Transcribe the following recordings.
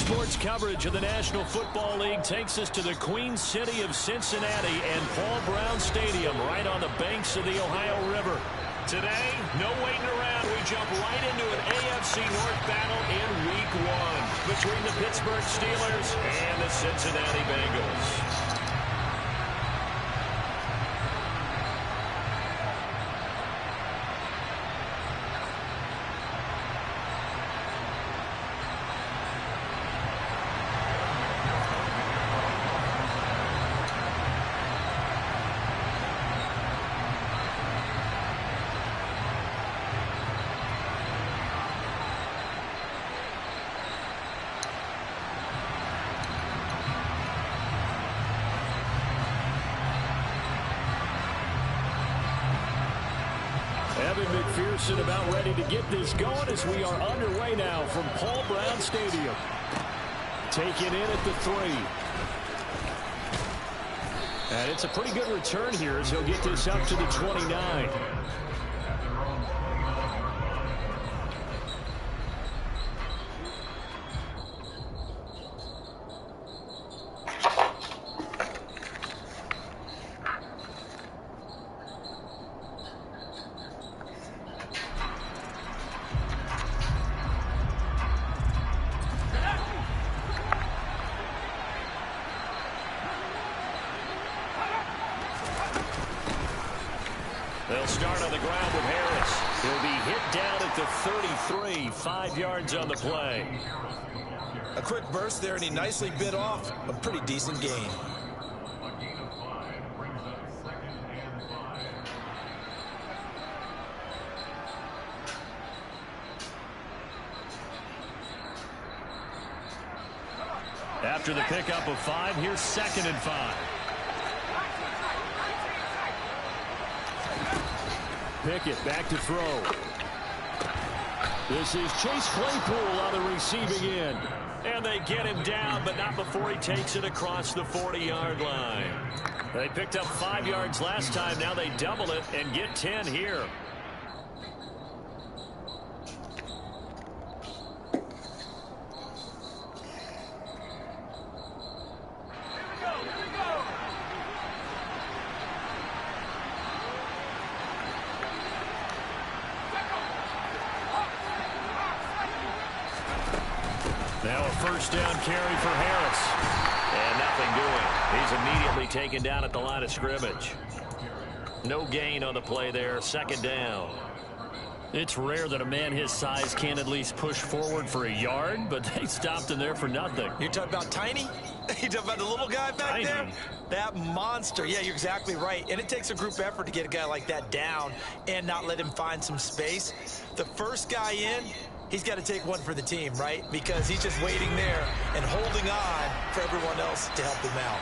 Sports coverage of the National Football League takes us to the Queen City of Cincinnati and Paul Brown Stadium right on the banks of the Ohio River. Today, no waiting around. We jump right into an AFC North battle in Week 1 between the Pittsburgh Steelers and the Cincinnati Bengals. Evan McPherson about ready to get this going as we are underway now from Paul Brown Stadium. Taken in at the 3. And it's a pretty good return here as he'll get this up to the 29. They'll start on the ground with Harris. He'll be hit down at the 33, 5 yards on the play. A quick burst there, and he nicely bit off a pretty decent gain. After the pickup of 5, here's 2nd and 5. Pickett back to throw. This is Chase Claypool on the receiving end. And they get him down, but not before he takes it across the 40-yard line. They picked up 5 yards last time. Now they double it and get 10 here. Now a first down carry for Harris. And nothing doing. He's immediately taken down at the line of scrimmage. No gain on the play there. 2nd down. It's rare that a man his size can't at least push forward for a yard, but they stopped him there for nothing. You're talking about Tiny? You're talking about the little guy back there? That monster. Yeah, you're exactly right. And it takes a group effort to get a guy like that down and not let him find some space. The first guy in, he's got to take one for the team, right? Because he's just waiting there and holding on for everyone else to help him out.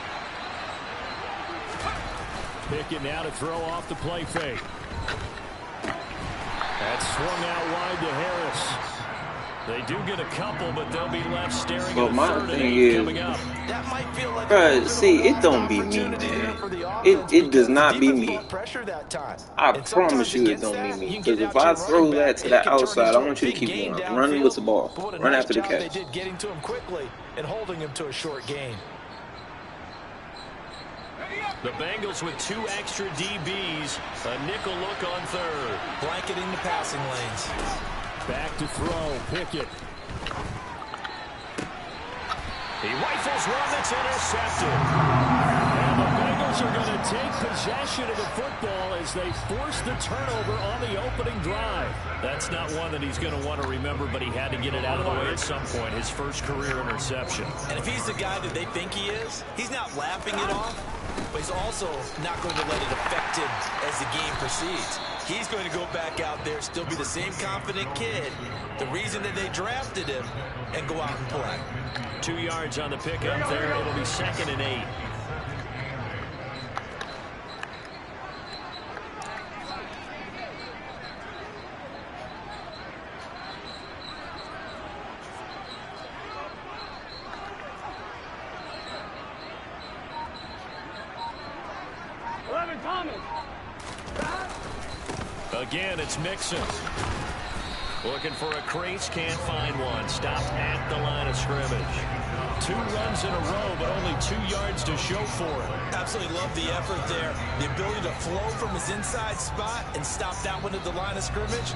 Pickett now to throw off the play fake. That's swung out wide to Harris. They do get a couple, but they'll be left staring at the 3rd and 8 coming up. That might feel like see, it don't be me, man. It does not be me. I promise you it don't be me. Because if I throw that to the outside, I want you to keep running with the ball. Run after the catch. They did getting to him quickly and holding him to a short gain. The Bengals with 2 extra DBs. A nickel look on 3rd. Blanketing the passing lanes. Back to throw. Pickett. He rifles one that's intercepted. And the Bengals are going to take possession of the football as they force the turnover on the opening drive. That's not one that he's going to want to remember, but he had to get it out of the way at some point. His first career interception. And if he's the guy that they think he is, he's not laughing it off, but he's also not going to let it affect him as the game proceeds. He's going to go back out there, still be the same confident kid, the reason that they drafted him, and go out and play. 2 yards on the pickup there. It'll be 2nd and 8. Again, it's Mixon. Looking for a crease, can't find one. Stopped at the line of scrimmage. 2 runs in a row, but only 2 yards to show for it. Absolutely love the effort there. The ability to flow from his inside spot and stop that one at the line of scrimmage.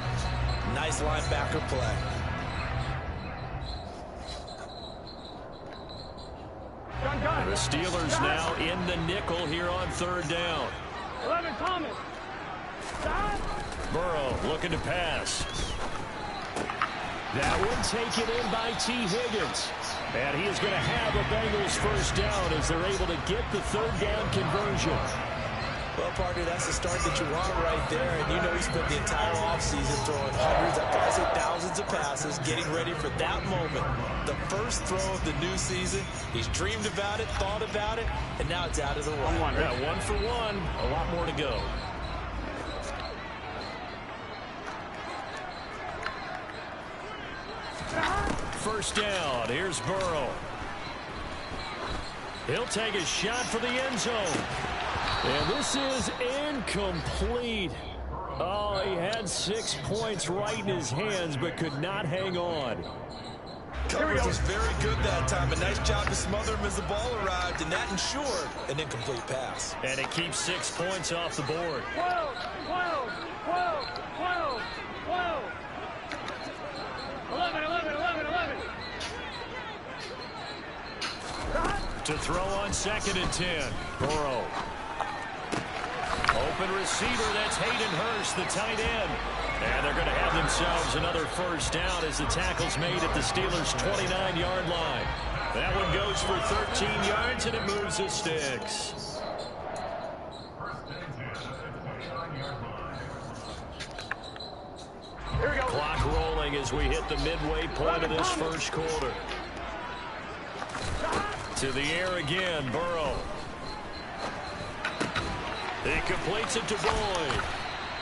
Nice linebacker play. The Steelers now in the nickel here on 3rd down. 11 Thomas. Burrow looking to pass. That one taken in by T. Higgins. And he is going to have a Bengals 1st down as they're able to get the 3rd down conversion. Well, partner, that's the start that you want right there. And you know he spent the entire offseason throwing hundreds, I'd probably say thousands of passes, getting ready for that moment. The first throw of the new season. He's dreamed about it, thought about it, and now it's out of the way. Yeah, 1 for 1. A lot more to go. First down. Here's Burrow. He'll take a shot for the end zone. And this is incomplete. Oh, he had 6 points right in his hands, but could not hang on. Coverage was very good that time. A nice job to smother him as the ball arrived, and that ensured an incomplete pass. And it keeps 6 points off the board. 12, 12, 12, 12, 12. 11, 11, 11, 11. To throw on 2nd and 10. Burrow. Open receiver, that's Hayden Hurst, the tight end. And they're going to have themselves another 1st down as the tackle's made at the Steelers' 29-yard line. That one goes for 13 yards, and it moves the sticks. Here we go. Clock rolling as we hit the midway point of this 1st quarter. To the air again, Burrow. He completes it to Boyd.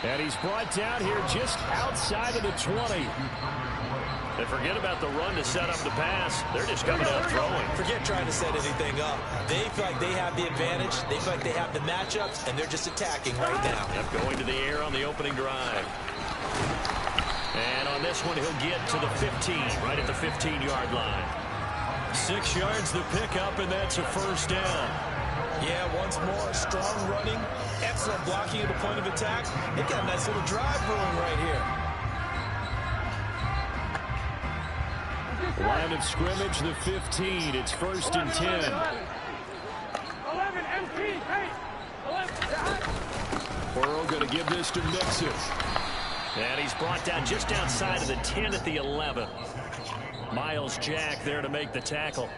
And he's brought down here just outside of the 20. And forget about the run to set up the pass. They're just coming out throwing. Forget trying to set anything up. They feel like they have the advantage. They feel like they have the matchups, and they're just attacking right now. Yep, going to the air on the opening drive. And on this one, he'll get to the 15, right at the 15-yard line. 6 yards to pick up, and that's a 1st down. Yeah, once more, strong running, excellent blocking at the point of attack. They've got a nice little drive brewing right here. Line of scrimmage, the 15. It's 1st and 10. 11 MP. Hey. 11. Burrow going to give this to Mixon. And he's brought down just outside of the 10 at the 11. Miles Jack there to make the tackle.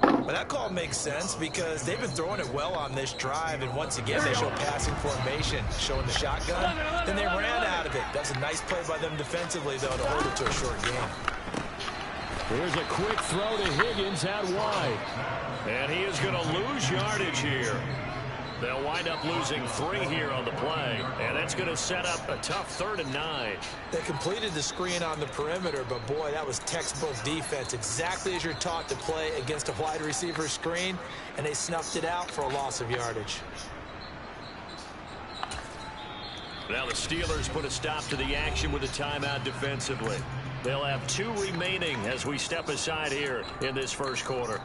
Well, that call makes sense because they've been throwing it well on this drive, and once again they show passing formation, showing the shotgun. Then they ran out of it. That's a nice play by them defensively, though, to hold it to a short game. Here's a quick throw to Higgins out wide. And he is going to lose yardage here. They'll wind up losing 3 here on the play, and that's going to set up a tough 3rd and 9. They completed the screen on the perimeter, but boy, that was textbook defense, exactly as you're taught to play against a wide receiver screen, and they snuffed it out for a loss of yardage. Now the Steelers put a stop to the action with a timeout defensively. They'll have 2 remaining as we step aside here in this 1st quarter.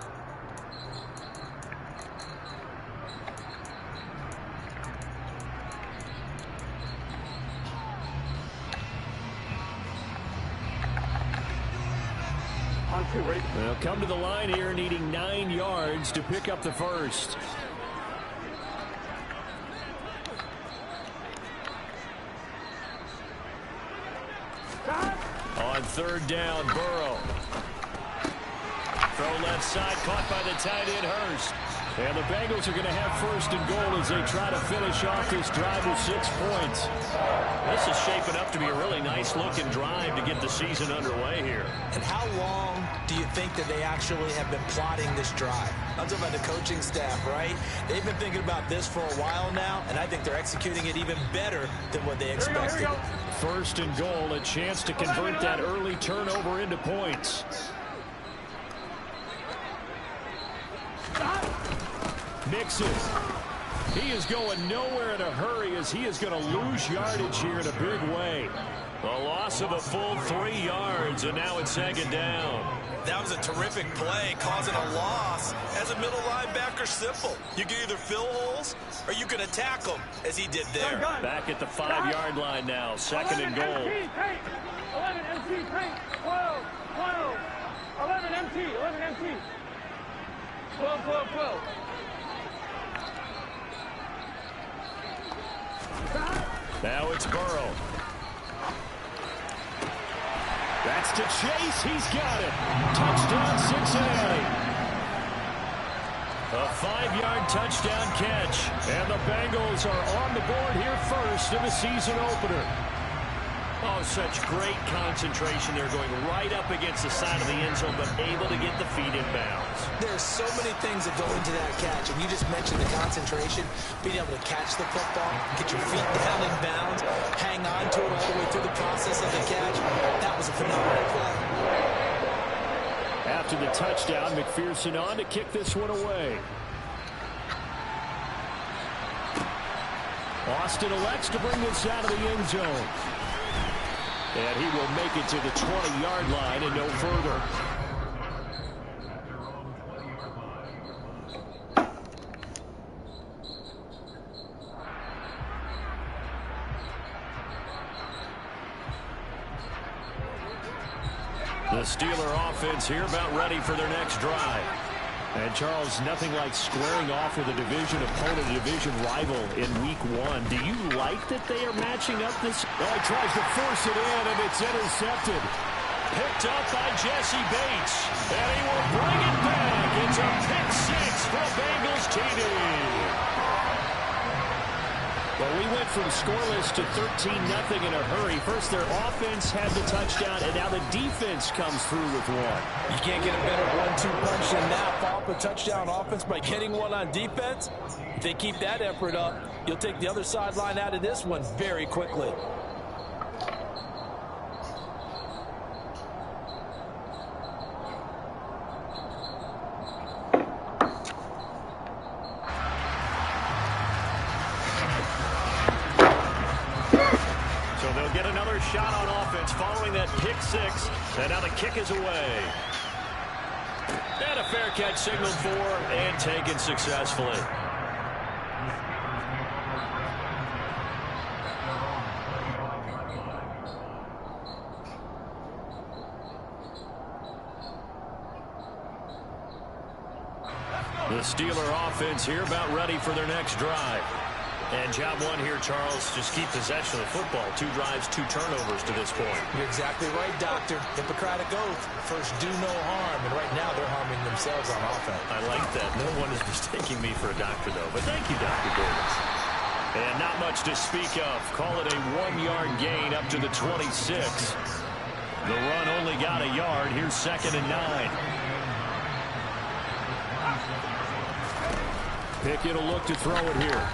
They'll come to the line here needing 9 yards to pick up the 1st. On 3rd down, Burrow. Throw left side, caught by the tight end Hurst. And the Bengals are going to have 1st and goal as they try to finish off this drive with 6 points. This is shaping up to be a really nice-looking drive to get the season underway here. And how long do you think that they actually have been plotting this drive? I'm talking about the coaching staff, right? They've been thinking about this for a while now, and I think they're executing it even better than what they expected. Here we go. 1st and goal, a chance to convert that early turnover into points. Mixon. He is going nowhere in a hurry as he is going to lose yardage here in a big way. A loss of a full 3 yards, and now it's 2nd down. That was a terrific play, causing a loss. As a middle linebacker, simple. You can either fill holes or you can attack them, as he did there. Back at the 5-yard line now, 2nd and goal. 11 MT, 12, 12. 11 MT, 11 MT. 12, 12, 12. Now it's Burrow. That's to Chase. He's got it. Touchdown, Cincinnati. A 5-yard touchdown catch. And the Bengals are on the board here first in the season opener. Oh, such great concentration. They're going right up against the side of the end zone, but able to get the feet in bounds. There's so many things that go into that catch, and you just mentioned the concentration, being able to catch the football, get your feet down in bounds, hang on to it all the way through the process of the catch. That was a phenomenal play. After the touchdown, McPherson on to kick this one away. Austin elects to bring this out of the end zone. And he will make it to the 20-yard line and no further. The Steeler offense here about ready for their next drive. And, Charles, nothing like squaring off with a division opponent, a division rival in Week 1. Do you like that they are matching up this? Oh, he tries to force it in, and it's intercepted. Picked up by Jesse Bates. And he will bring it back. It's a pick 6 for Bengals TD. Well, we went from scoreless to 13-0 in a hurry. First, their offense had the touchdown, and now the defense comes through with one. You can't get a better 1-2 punch than that. Follow up a touchdown offense by getting one on defense. If they keep that effort up, you'll take the other sideline out of this one very quickly. Shot on offense following that pick 6, and now the kick is away. And a fair catch signaled for and taken successfully. The Steeler offense here about ready for their next drive. And job one here, Charles, just keep possession of the football. 2 drives, 2 turnovers to this point. You're exactly right, Doctor. Hippocratic oath. First, do no harm. And right now, they're harming themselves on offense. I like that. No one is mistaking me for a doctor, though. But thank you, Dr. Davis. And not much to speak of. Call it a 1-yard gain up to the 26. The run only got a yard. Here's 2nd and 9. Pickett will look to throw it here.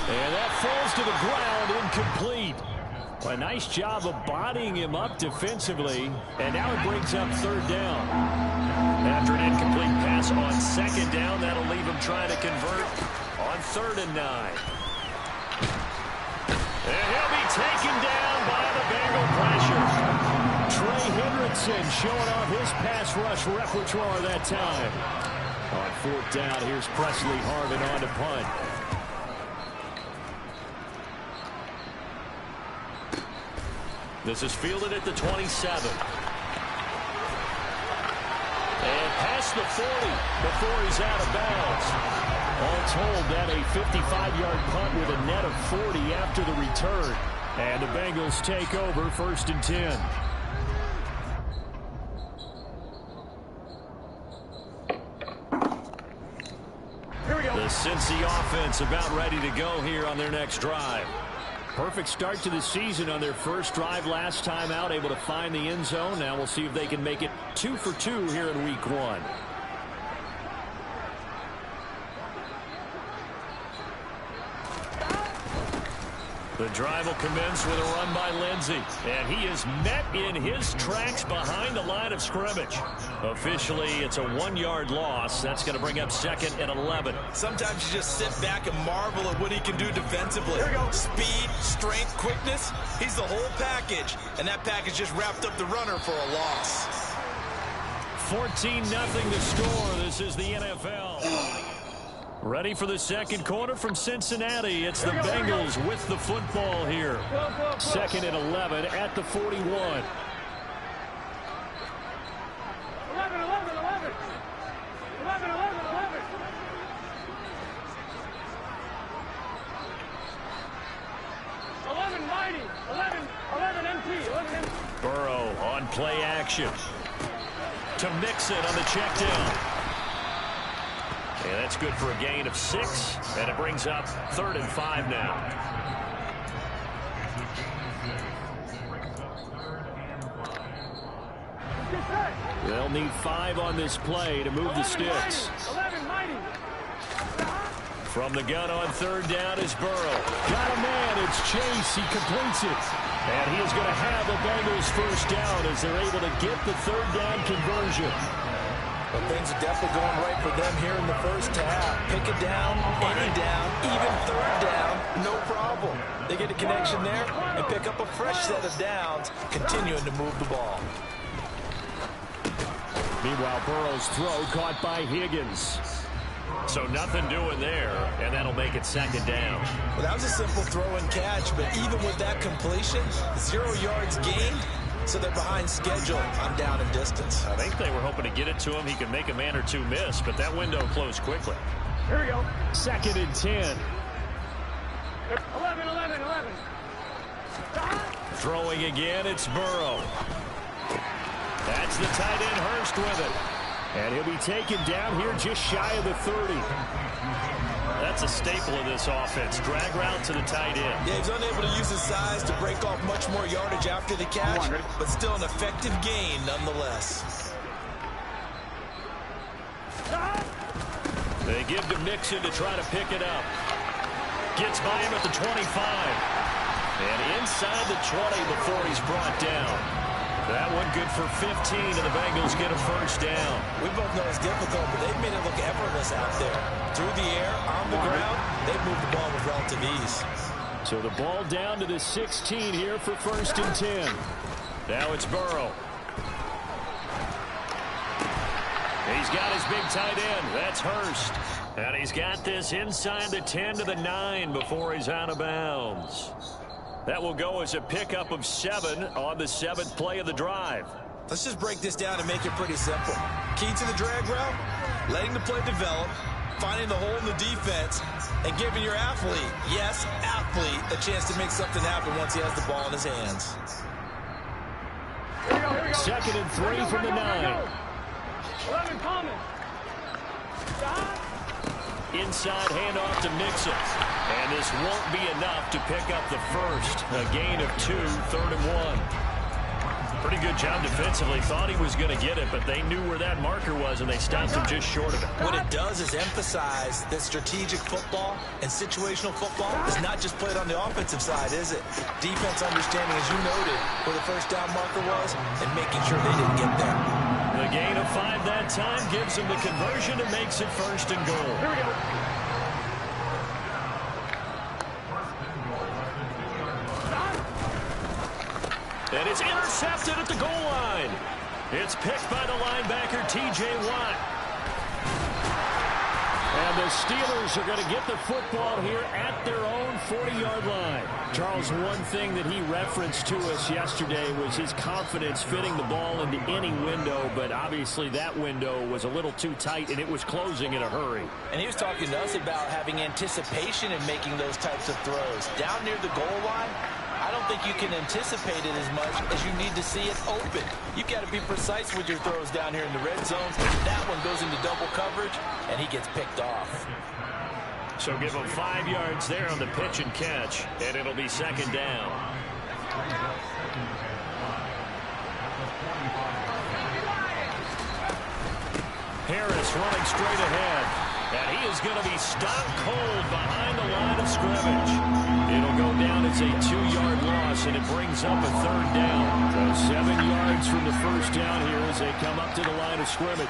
And that falls to the ground, incomplete. A nice job of bodying him up defensively. And now it brings up 3rd down. After an incomplete pass on 2nd down, that'll leave him trying to convert on 3rd and 9. And he'll be taken down by the Bengal pressure. Trey Hendrickson showing off his pass rush repertoire that time. On 4th down, here's Presley Harvin on to punt. This is fielded at the 27. And past the 40 before he's out of bounds. All told, that a 55-yard punt with a net of 40 after the return. And the Bengals take over 1st and 10. Here we go. The Cincy offense about ready to go here on their next drive. Perfect start to the season on their first drive last time out, able to find the end zone. Now we'll see if they can make it 2 for 2 here in Week 1. The drive will commence with a run by Lindsey, and he is met in his tracks behind the line of scrimmage. Officially, it's a 1-yard loss. That's going to bring up 2nd and 11. Sometimes you just sit back and marvel at what he can do defensively. Speed, strength, quickness. He's the whole package. And that package just wrapped up the runner for a loss. 14-0 the score. This is the NFL. Ready for the second quarter from Cincinnati. It's the Bengals with the football here. 2nd and 11 at the 41. 11, mighty. 11 MT. Burrow on play action. To Mixon on the check down. And that's good for a gain of 6. And it brings up 3rd and 5 now. They'll need 5 on this play to move the sticks. 11 mighty. From the gun on 3rd down is Burrow. Got a man. It's Chase. He completes it. And he is going to have the Bengals first down as they're able to get the 3rd down conversion. Well, things are definitely going right for them here in the first half. Pick it down, any down, even 3rd down, no problem. They get a connection there and pick up a fresh set of downs, continuing to move the ball. Meanwhile, Burrow's throw caught by Higgins. So nothing doing there, and that'll make it 2nd down. Well, that was a simple throw and catch, but even with that completion, 0 yards gained, so they're behind schedule on down and distance. I think they were hoping to get it to him. He could make a man or two miss, but that window closed quickly. Here we go. 2nd and 10. 11. Throwing again, it's Burrow. That's the tight end, Hurst, with it. And he'll be taken down here just shy of the 30. That's a staple of this offense. Drag route to the tight end. Yeah, he's unable to use his size to break off much more yardage after the catch, but still an effective gain nonetheless. They give to Mixon to try to pick it up. Gets by him at the 25. And inside the 20 before he's brought down. That one good for 15, and the Bengals get a first down. We both know it's difficult, but they've made it look effortless out there. Through the air, on the ground, they've moved the ball with relative ease. So the ball down to the 16 here for 1st and 10. Now it's Burrow. He's got his big tight end. That's Hurst. And he's got this inside the 10 to the 9 before he's out of bounds. That will go as a pickup of 7 on the 7th play of the drive. Let's just break this down and make it pretty simple. Key to the drag route, letting the play develop, finding the hole in the defense, and giving your athlete, yes, athlete, a chance to make something happen once he has the ball in his hands. Here we go. 2nd and 3 from the 9. 11 common. Inside handoff to Mixon. And this won't be enough to pick up the first. A gain of 2, 3rd and 1. Pretty good job defensively. Thought he was going to get it, but they knew where that marker was, and they stopped him just short of it. What it does is emphasize that strategic football and situational football is not just played on the offensive side, is it? Defense understanding, as you noted, where the first down marker was and making sure they didn't get there. The gain of 5 that time gives him the conversion and makes it 1st and goal. Here we go. And it's intercepted at the goal line. It's picked by the linebacker, T.J. Watt. And the Steelers are going to get the football here at their own 40-yard line. Charles, one thing that he referenced to us yesterday was his confidence fitting the ball into any window, but obviously that window was a little too tight, and it was closing in a hurry. And he was talking to us about having anticipation in making those types of throws. Down near the goal line, I don't think you can anticipate it as much as you need to see it open. You've got to be precise with your throws down here in the red zone. That one goes into double coverage, and he gets picked off. So give him 5 yards there on the pitch and catch, and it'll be 2nd down. Harris running straight ahead, and he is going to be stopped cold behind the line of scrimmage. It'll go down as a 2-yard loss pass, and it brings up a 3rd down. So 7 yards from the first down here as they come up to the line of scrimmage.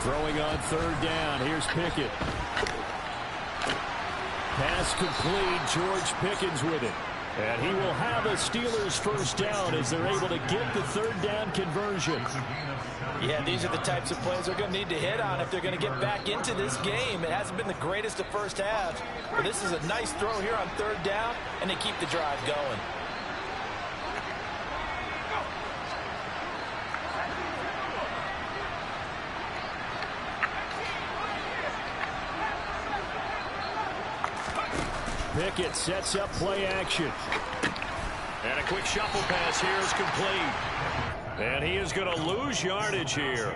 Throwing on 3rd down. Here's Pickett. Pass complete. George Pickens with it. And he will have a Steelers 1st down as they're able to get the 3rd down conversion. Yeah, these are the types of plays they're going to need to hit on if they're going to get back into this game. It hasn't been the greatest of first halves, but this is a nice throw here on 3rd down, and they keep the drive going. Pickett sets up play action. And a quick shuffle pass here is complete. And he is going to lose yardage here.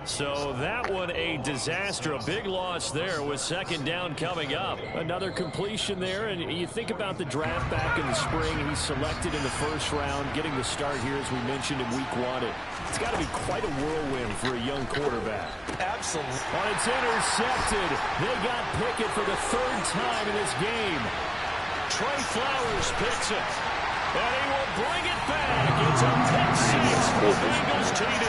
So that one a disaster. A big loss there with 2nd down coming up. Another completion there. And you think about the draft back in the spring. He's selected in the 1st round, getting the start here, as we mentioned, in week 1. It's got to be quite a whirlwind for a young quarterback. Absolutely. And it's intercepted. They got Pickett for the 3rd time in this game. Trey Flowers picks it. And he will bring it back. It's a pick 6 for Bengals TD.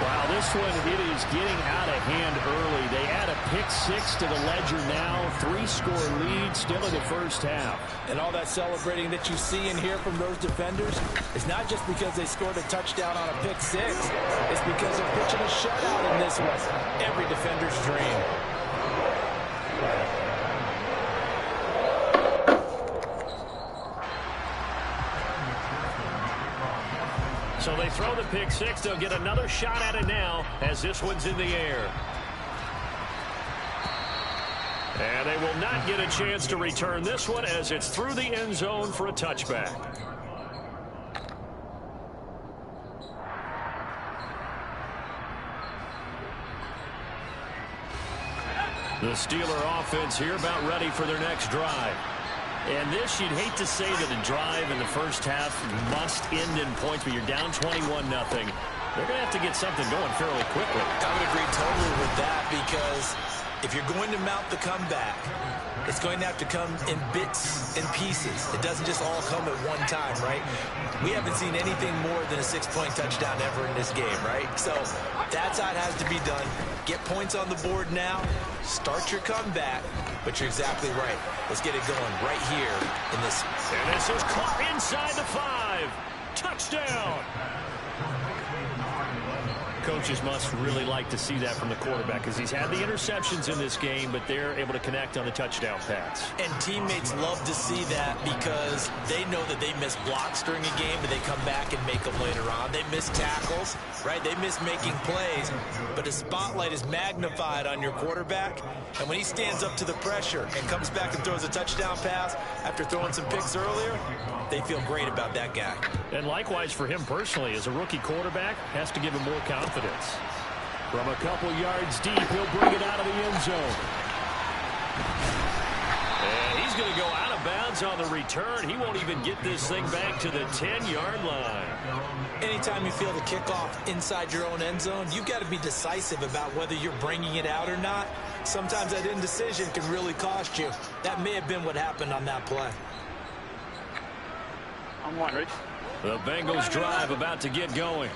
Wow, this one, it is getting out of hand early. They add a pick 6 to the ledger now. 3-score lead still in the 1st half. And all that celebrating that you see and hear from those defenders is not just because they scored a touchdown on a pick 6. It's because they're pitching a shutout in this one. Every defender's dream. So they throw the pick 6. They'll get another shot at it now as this one's in the air. And they will not get a chance to return this one as it's through the end zone for a touchback. The Steeler offense here about ready for their next drive. And this, you'd hate to say that a drive in the 1st half must end in points, but you're down 21-0. They're going to have to get something going fairly quickly. I would agree totally with that, because if you're going to mount the comeback, it's going to have to come in bits and pieces. It doesn't just all come at one time, right? We haven't seen anything more than a 6-point touchdown ever in this game, right? So that's how it has to be done. Get points on the board now. Start your comeback. But you're exactly right. Let's get it going right here in this. And this is caught inside the 5. Touchdown. Coaches must really like to see that from the quarterback, because he's had the interceptions in this game, but they're able to connect on the touchdown pass. And teammates love to see that, because they know that they miss blocks during a game, and they come back and make them later on. They miss tackles, right? They miss making plays, but the spotlight is magnified on your quarterback, and when he stands up to the pressure and comes back and throws a touchdown pass after throwing some picks earlier, they feel great about that guy. And likewise for him personally, as a rookie quarterback, has to give him more confidence. From a couple yards deep, he'll bring it out of the end zone. And he's going to go out of bounds on the return. He won't even get this thing back to the 10-yard line. Anytime you feel the kickoff inside your own end zone, you've got to be decisive about whether you're bringing it out or not. Sometimes that indecision can really cost you. That may have been what happened on that play. I'm one, Rich. The Bengals drive about to get going.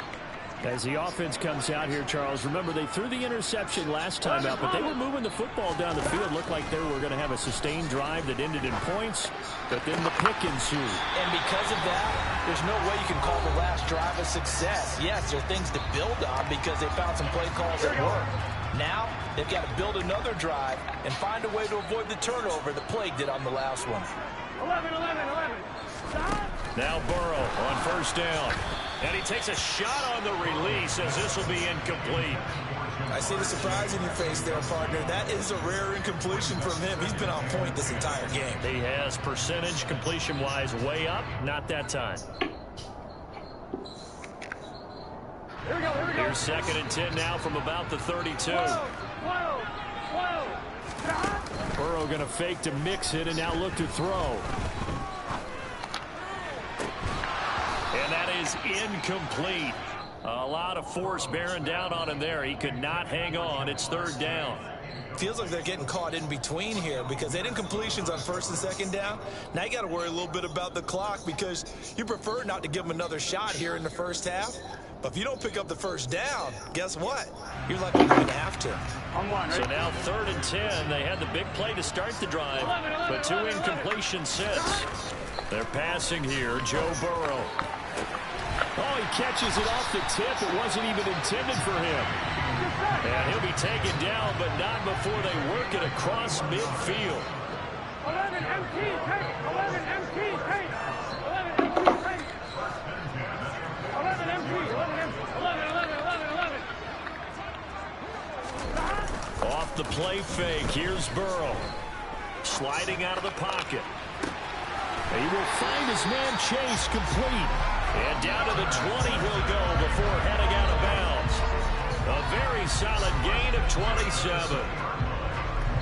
As the offense comes out here, Charles, remember they threw the interception last time out, but they were moving the football down the field. Looked like they were going to have a sustained drive that ended in points, but then the pick ensued. And because of that, there's no way you can call the last drive a success. Yes, there are things to build on because they found some play calls that work. Now, they've got to build another drive and find a way to avoid the turnover that plagued it on the last one. 11. Stop. Now Burrow on 1st down. And he takes a shot on the release as this will be incomplete. I see the surprise in your face there, partner. That is a rare incompletion from him. He's been on point this entire game. He has percentage completion-wise way up. Not that time. Here we go. Here's 2nd and 10 now from about the 32. Whoa. Stop. Burrow going to fake to mix it and now look to throw. And that is incomplete. A lot of force bearing down on him there. He could not hang on. It's 3rd down. Feels like they're getting caught in between here because they didn't completions on first and second down. Now you got to worry a little bit about the clock because you prefer not to give them another shot here in the first half. But if you don't pick up the first down, guess what? You're likely going to have to. So now 3rd and 10. They had the big play to start the drive, but 2 incompletions since. They're passing here. Joe Burrow. Oh, he catches it off the tip. It wasn't even intended for him. And he'll be taken down, but not before they work it across midfield. 11 MT, take 11 MT, take 11 MT, take 11 MT, 11. Off the play fake. Here's Burrow. Sliding out of the pocket. He will find his man Chase complete. And down to the 20 he'll go before heading out of bounds. A very solid gain of 27.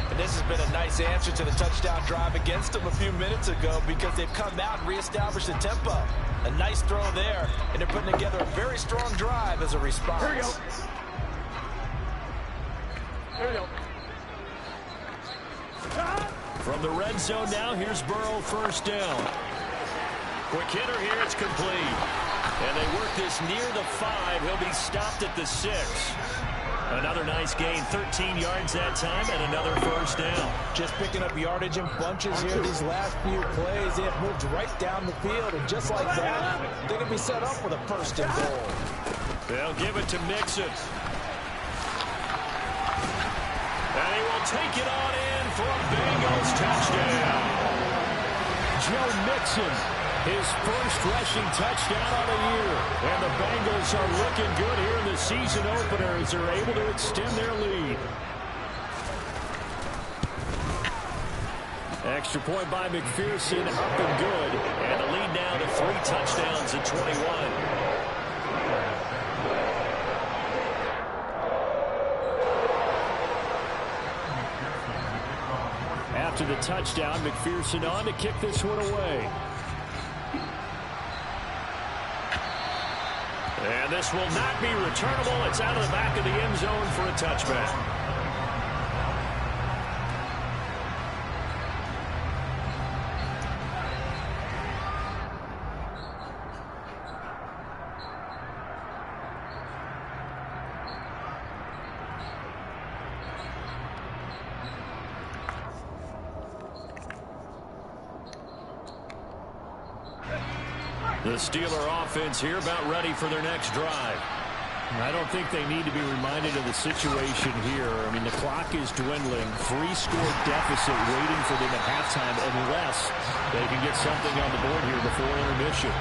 And this has been a nice answer to the touchdown drive against them a few minutes ago because they've come out and reestablished the tempo. A nice throw there, and they're putting together a very strong drive as a response. Here we go. Here we go. From the red zone now, here's Burrow, first down. Quick hitter here, it's complete. And they work this near the 5. He'll be stopped at the 6. Another nice gain, 13 yards that time, and another first down. Just picking up yardage in bunches here these last few plays. They have moved right down the field, and just like that, they're going to be set up with a first and goal. They'll give it to Mixon. And he will take it on in for a Bengals touchdown. Joe Mixon, his first rushing touchdown on the year. And the Bengals are looking good here in the season opener as they're able to extend their lead. Extra point by McPherson, up and good. And the lead now to 3 touchdowns at 21. After the touchdown, McPherson on to kick this one away. And this will not be returnable. It's out of the back of the end zone for a touchback. The Steeler offense here about ready for their next drive. I don't think they need to be reminded of the situation here. I mean, the clock is dwindling. 3-score deficit waiting for them at halftime unless they can get something on the board here before intermission.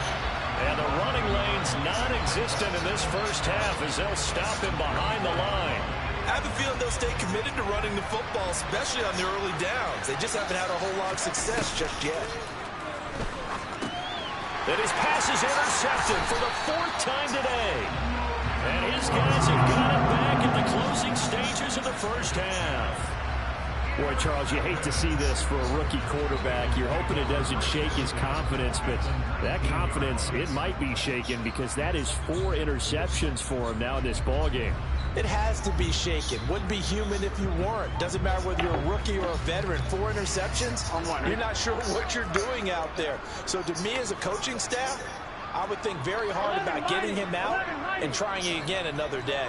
And the running lane's non-existent in this first half as they'll stop him behind the line. I have a feeling they'll stay committed to running the football, especially on the early downs. They just haven't had a whole lot of success just yet. And his pass is intercepted for the 4th time today. And his guys have got it back in the closing stages of the first half. Boy, Charles, you hate to see this for a rookie quarterback. You're hoping it doesn't shake his confidence, but that confidence, it might be shaken because that is 4 interceptions for him now in this ballgame. It has to be shaken. Wouldn't be human if you weren't. Doesn't matter whether you're a rookie or a veteran. 4 interceptions, you're not sure what you're doing out there. So to me as a coaching staff, I would think very hard about getting him out and trying it again another day.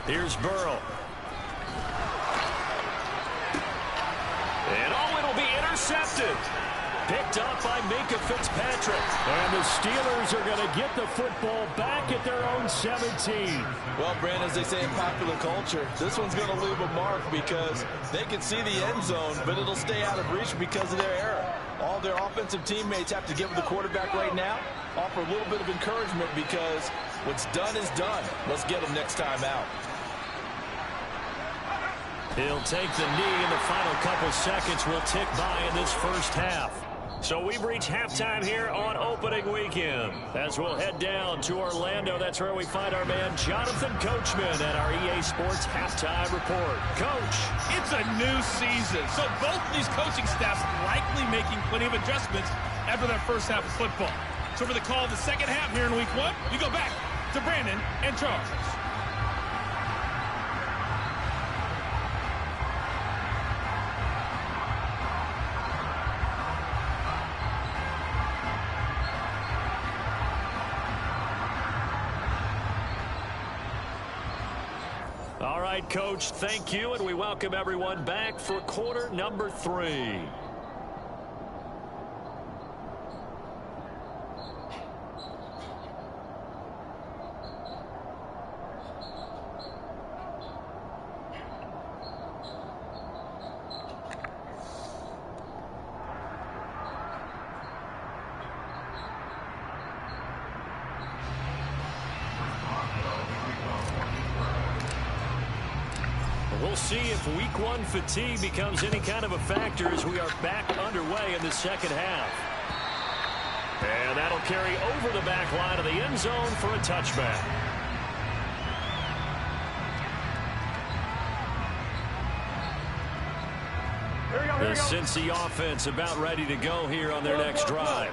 Here's Burrow. And oh, it'll be intercepted. Picked up by Minka Fitzpatrick. And the Steelers are going to get the football back at their own 17. Well, Brandon, as they say in popular culture, this one's going to leave a mark because they can see the end zone, but it'll stay out of reach because of their error. All their offensive teammates have to give the quarterback right now, offer a little bit of encouragement because what's done is done. Let's get them next time out. He'll take the knee, and the final couple seconds will tick by in this first half. So we've reached halftime here on opening weekend. As we'll head down to Orlando, that's where we find our man Jonathan Coachman at our EA Sports Halftime Report. Coach. It's a new season, so both of these coaching staffs likely making plenty of adjustments after that first half of football. So for the call of the second half here in week 1, we go back to Brandon and Charles. All right, Coach, thank you, and we welcome everyone back for quarter number 3. We'll see if week 1 fatigue becomes any kind of a factor as we are back underway in the second half. And that'll carry over the back line of the end zone for a touchback. The Cincy offense about ready to go here on their next drive.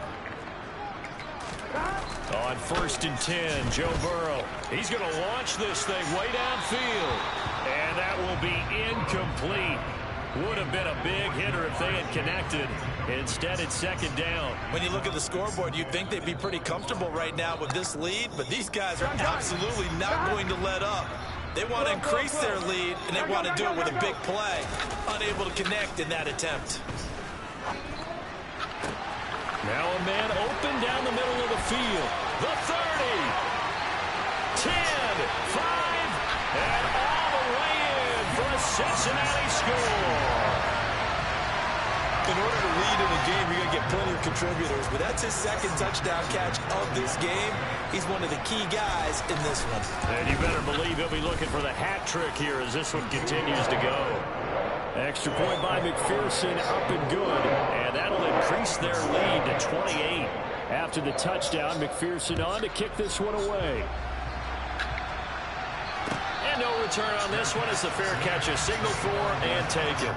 On 1st and 10, Joe Burrow. He's going to launch this thing way downfield. And that will be incomplete. Would have been a big hitter if they had connected. Instead, it's 2nd down. When you look at the scoreboard, you'd think they'd be pretty comfortable right now with this lead, but these guys are absolutely not going to let up. They want to increase their lead, and they want to do it with a big play. Unable to connect in that attempt. Now a man open down the middle of the field. The 30, 10, 5, and all the way in for a Cincinnati score. In order to lead in a game, you're going to get plenty of contributors, but that's his 2nd touchdown catch of this game. He's one of the key guys in this one. And you better believe he'll be looking for the hat trick here as this one continues to go. Extra point by McPherson, up and good. And that'll increase their lead to 28. After the touchdown, McPherson on to kick this one away. And no return on this one as the fair catch is signaled for and taken.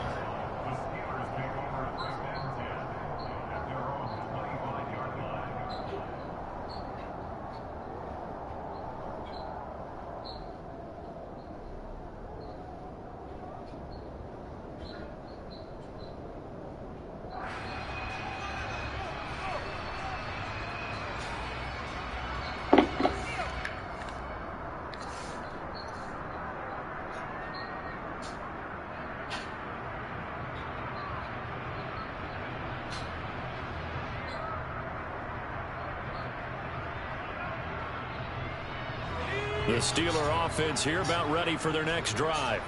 The Steeler offense here about ready for their next drive.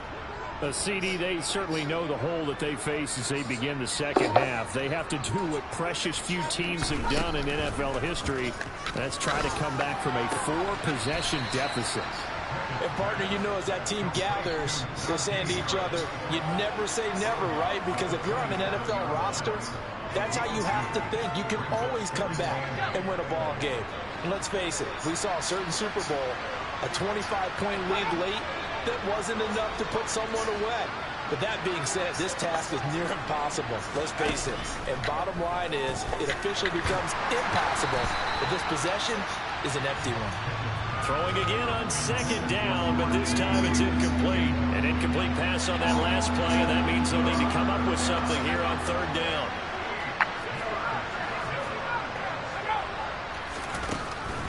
CD, they certainly know the hole that they face as they begin the second half. They have to do what precious few teams have done in NFL history. That's try to come back from a 4-possession deficit. And, partner, you know, as that team gathers, they're saying to each other, you never say never, right? Because if you're on an NFL roster, that's how you have to think. You can always come back and win a ball game. And let's face it, we saw a certain Super Bowl, a 25-point lead late that wasn't enough to put someone away. But that being said, this task is near impossible. Let's face it. And bottom line is, it officially becomes impossible if this possession is an empty one. Throwing again on 2nd down, but this time it's incomplete. An incomplete pass on that last play, and that means they'll need to come up with something here on 3rd down.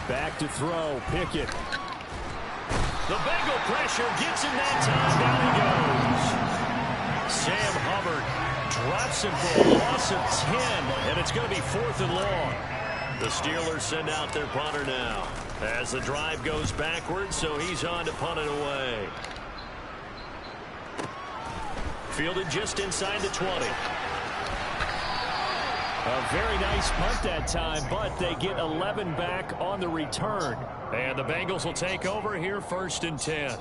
Back to throw, Pickett. The Bengal pressure gets him that time. Down he goes. Sam Hubbard drops him for a loss of 10, and it's going to be 4th and long. The Steelers send out their punter now as the drive goes backwards, so he's on to punt it away. Fielded just inside the 20. A very nice punt that time, but they get 11 back on the return. And the Bengals will take over here 1st and 10.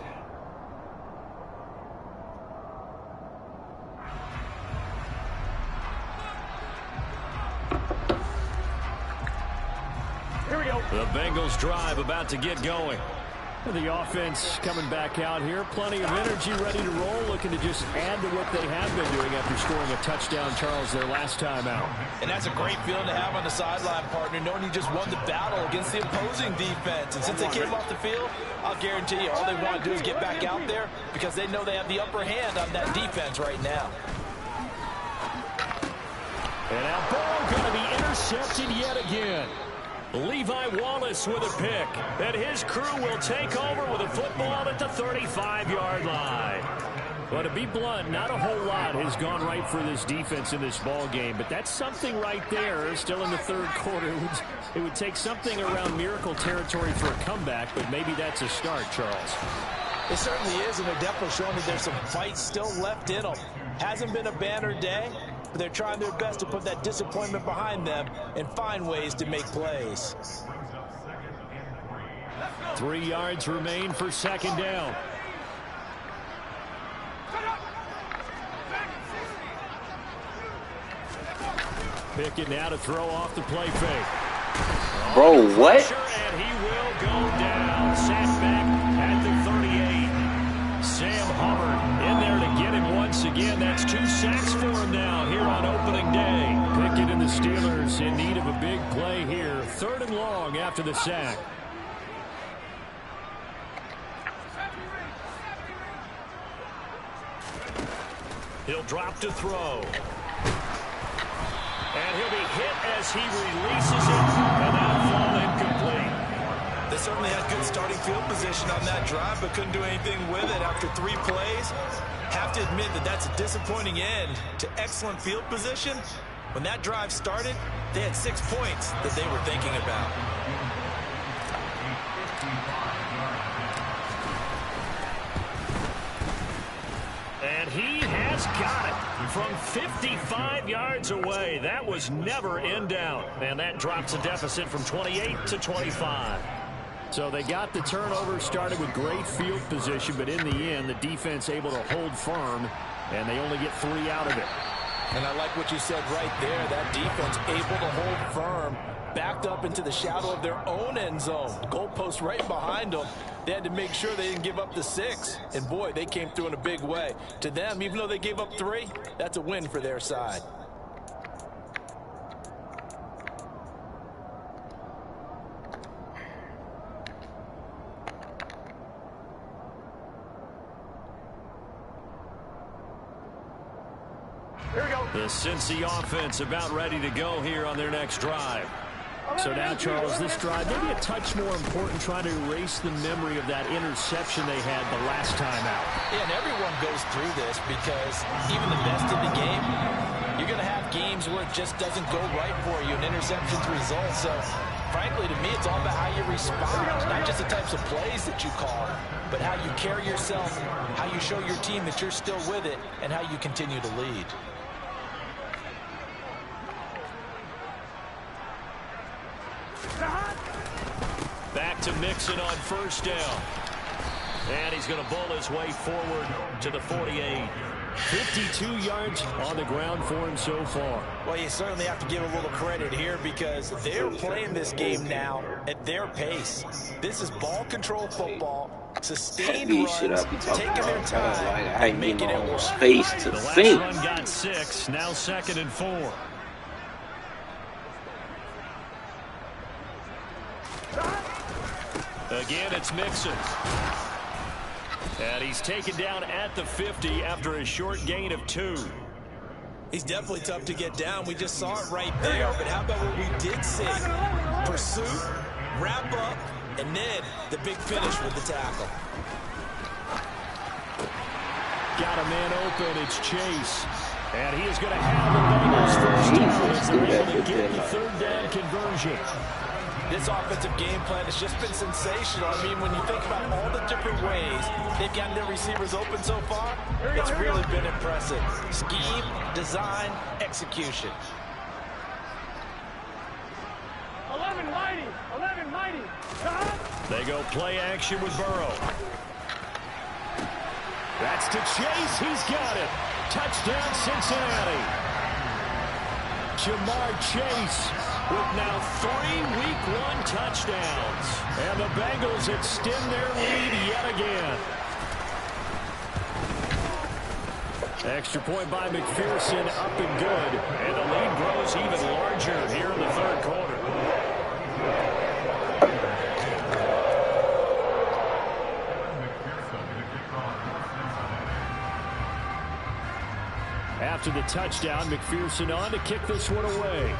Here we go. The Bengals drive about to get going. The offense coming back out here. Plenty of energy, ready to roll, looking to just add to what they have been doing after scoring a touchdown, Charles, their last time out. And that's a great feeling to have on the sideline, partner, knowing you just won the battle against the opposing defense. And since they came off the field, I'll guarantee you all they want to do is get back out there because they know they have the upper hand on that defense right now. And now Burrow going to be intercepted yet again. Levi Wallace with a pick. And his crew will take over with a football at the 35-yard line. Well, to be blunt, not a whole lot has gone right for this defense in this ball game, but that's something right there. Still in the third quarter. It would take something around miracle territory for a comeback, but maybe that's a start, Charles. It certainly is, and they're definitely showing that there's some fight still left in them. Hasn't been a banner day, but they're trying their best to put that disappointment behind them and find ways to make plays. 3 yards remain for second down. Pickett now to throw off the play fake. Bro, what? And he will go down. Sat back at the 38. Sam Hubbard in there to get him once again. That's 2 sacks for him now here on opening day. Pickett and the Steelers in need of a big play here. 3rd and long after the sack. He'll drop to throw. And he'll be hit as he releases it, and that'll fall incomplete. They certainly had good starting field position on that drive, but couldn't do anything with it after 3 plays. Have to admit that that's a disappointing end to excellent field position. When that drive started, they had 6 points that they were thinking about. And he has got it from 55 yards away. That was never in doubt. And that drops a deficit from 28 to 25. So they got the turnover, started with great field position, but in the end, the defense able to hold firm, and they only get 3 out of it. And I like what you said right there. That defense able to hold firm, backed up into the shadow of their own end zone. Goalpost right behind them. They had to make sure they didn't give up the 6. And, boy, they came through in a big way. To them, even though they gave up 3, that's a win for their side. Here we go. The Cincy offense about ready to go here on their next drive. So now, Charles, this drive maybe a touch more important, trying to erase the memory of that interception they had the last time out. Yeah, and everyone goes through this because even the best in the game, you're going to have games where it just doesn't go right for you, and interceptions result. So, frankly, to me, it's all about how you respond, not just the types of plays that you call, but how you carry yourself, how you show your team that you're still with it, and how you continue to lead. Back to Mixon on first down. And he's going to bowl his way forward to the 48. 52 yards on the ground for him so far. Well, you certainly have to give a little credit here because they're playing this game now at their pace. This is ball control football, sustained runs, taking their time, and making it work. Space to the last think. run got 6, now 2nd and 4. Again, it's Mixon. And he's taken down at the 50 after a short gain of 2. He's definitely tough to get down. We just saw it right there. But how about what we did see? Pursuit, wrap up, and then the big finish with the tackle. Got a man open. It's Chase. And he is going to have the Bengals first down as they're able to get the 3rd down conversion. This offensive game plan has just been sensational. I mean, when you think about all the different ways they've gotten their receivers open so far, it's really been impressive. Scheme, design, execution. 11 mighty. 11 mighty. They go play action with Burrow. That's to Chase. He's got it. Touchdown, Cincinnati. Jamar Chase with now 3 Week 1 touchdowns. And the Bengals extend their lead yet again. Extra point by McPherson, up and good. And the lead grows even larger here in the 3rd quarter. After the touchdown, McPherson on to kick this one away.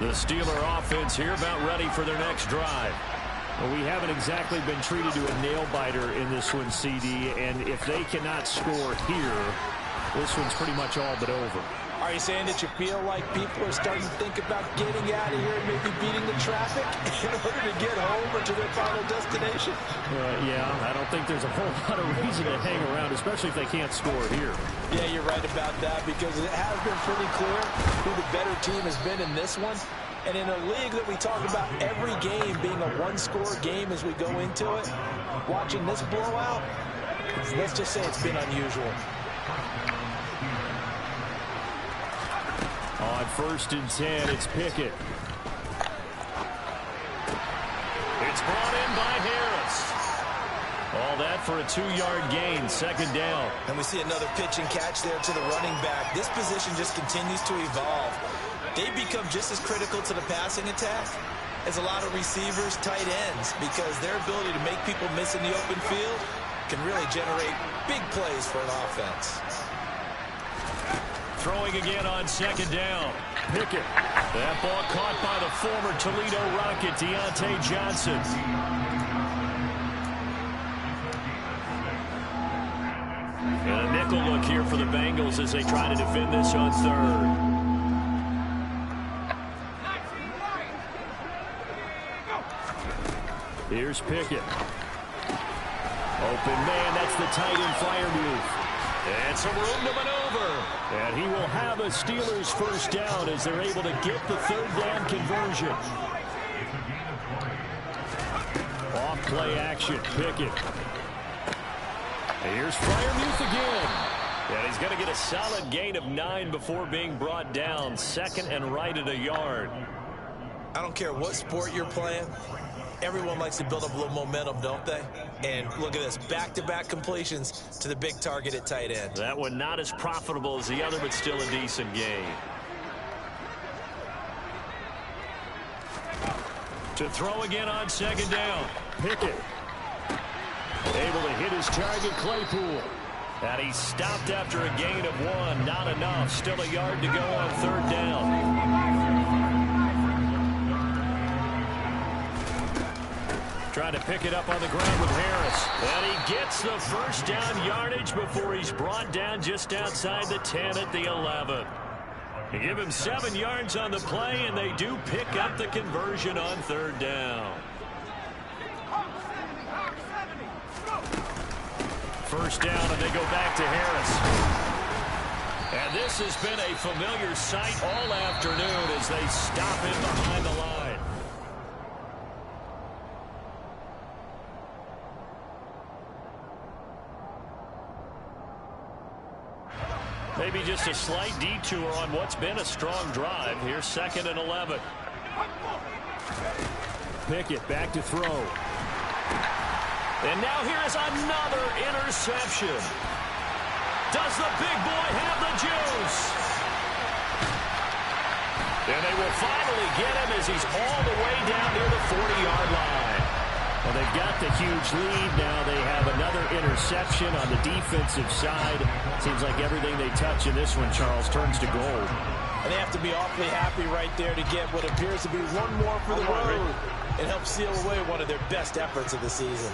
The Steeler offense here about ready for their next drive. Well, we haven't exactly been treated to a nail-biter in this one, CD, and if they cannot score here, this one's pretty much all but over. Are you saying that you feel like people are starting to think about getting out of here and maybe beating the traffic in order to get home or to their final destination? Yeah, I don't think there's a whole lot of reason to hang around, especially if they can't score here. Yeah, you're right about that, because it has been pretty clear who the better team has been in this one. And in a league that we talk about every game being a one-score game as we go into it, watching this blowout, let's just say it's been unusual. On 1st and 10, it's Pickett. It's brought in by Harris. All that for a 2-yard gain, 2nd down. And we see another pitch and catch there to the running back. This position just continues to evolve. They become just as critical to the passing attack as a lot of receivers, tight ends, because their ability to make people miss in the open field can really generate big plays for an offense. Throwing again on 2nd down. Pickett. That ball caught by the former Toledo Rocket, Deontay Johnson. And a nickel look here for the Bengals as they try to defend this on 3rd. Here's Pickett. Open man, that's the tight end flyer move. And some room to maneuver. And he will have a Steelers 1st down as they're able to get the 3rd down conversion. Off play action, Pickett. Here's Freiermuth again. And he's going to get a solid gain of 9 before being brought down. 2nd and right at a yard. I don't care what sport you're playing. Everyone likes to build up a little momentum, don't they? And look at this, back-to-back completions to the big target at tight end. That one not as profitable as the other, but still a decent gain. To throw again on 2nd down. Pickett. Able to hit his target, Claypool. And he stopped after a gain of 1. Not enough. Still a yard to go on 3rd down. Trying to pick it up on the ground with Harris. And he gets the 1st down yardage before he's brought down just outside the 10 at the 11. They give him 7 yards on the play, and they do pick up the conversion on 3rd down. 1st down, and they go back to Harris. And this has been a familiar sight all afternoon as they stop him behind the line. Maybe just a slight detour on what's been a strong drive. Here's 2nd and 11. Pickett back to throw. And now here's another interception. Does the big boy have the juice? And they will finally get him as he's all the way down near the 40-yard line. Well, they've got the huge lead. Now they have another interception on the defensive side. Seems like everything they touch in this one, Charles, turns to gold. And they have to be awfully happy right there to get what appears to be one more for the road and help seal away one of their best efforts of the season.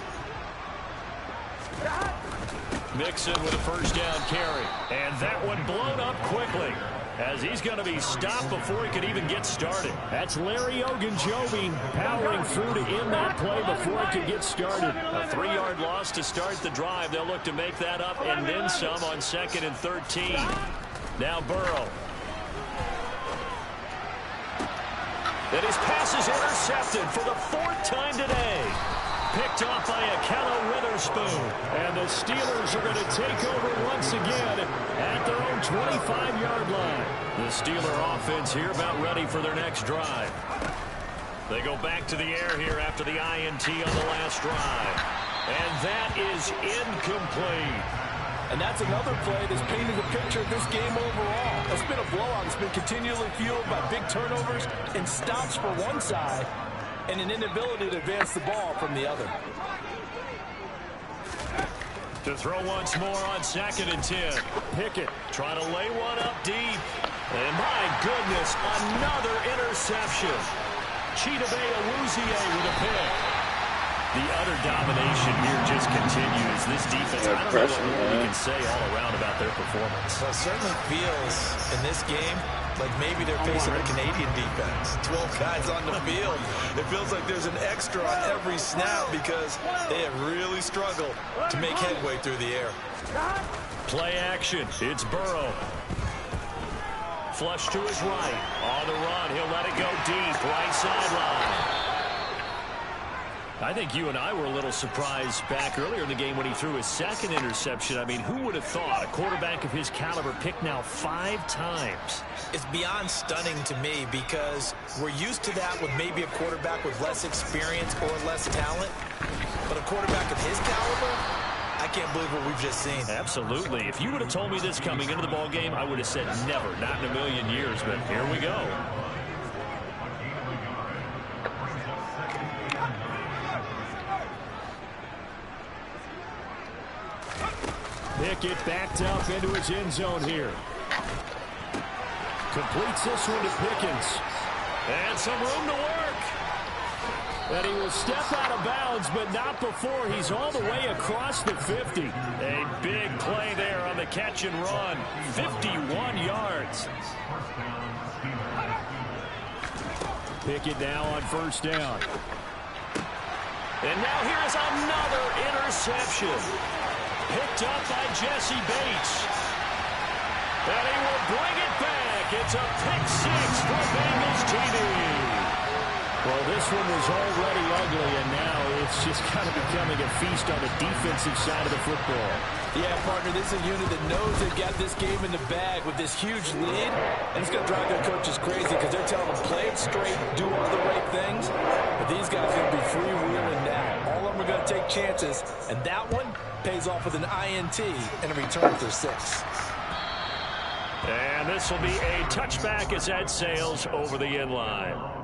Mixon with a 1st down carry. And that one blown up quickly, as he's going to be stopped before he could even get started. That's Larry Ogunjobi powering through to end that play before it could get started. A 3-yard loss to start the drive. They'll look to make that up and then some on 2nd and 13. Now Burrow. And his pass is intercepted for the 4th time today. Picked off by Akello Witherspoon. And the Steelers are going to take over once again at their own 25-yard line. The Steeler offense here about ready for their next drive. They go back to the air here after the INT on the last drive. And that is incomplete. And that's another play that's painted a picture of this game overall. It's been a blowout. It's been continually fueled by big turnovers and stops for one side, and an inability to advance the ball from the other. To throw once more on 2nd and 10. Pickett trying to lay one up deep. And my goodness, another interception. Chidobe Awuzie with a pick. The utter domination here just continues. This defense, I don't know what more we can say all around about their performance. Well, it certainly feels in this game like maybe they're facing a Canadian defense. 12 guys on the field. It feels like there's an extra on every snap because they have really struggled to make headway through the air. Play action. It's Burrow. Flush to his right. On the run. He'll let it go deep. Right sideline. I think you and I were a little surprised back earlier in the game when he threw his second interception. I mean, who would have thought a quarterback of his caliber picked now 5 times? It's beyond stunning to me because we're used to that with maybe a quarterback with less experience or less talent. But a quarterback of his caliber, I can't believe what we've just seen. Absolutely. If you would have told me this coming into the ball game, I would have said never, not in a million years. But here we go. Pickett backed up into his end zone here. Completes this one to Pickens. And some room to work. And he will step out of bounds, but not before he's all the way across the 50. A big play there on the catch and run. 51 yards. Pickett now on first down. And now here is another interception. Picked up by Jesse Bates. And he will bring it back. It's a pick 6 for Bengals TV. Well, this one was already ugly, and now it's just kind of becoming a feast on the defensive side of the football. Yeah, partner, this is a unit that knows they've got this game in the bag with this huge lead, and it's going to drive their coaches crazy because they're telling them play it straight, do all the right things, but these guys are going to be freewheeling now. All of them are going to take chances, and that one pays off with an INT and a return for 6. And this will be a touchback as that sails over the end line.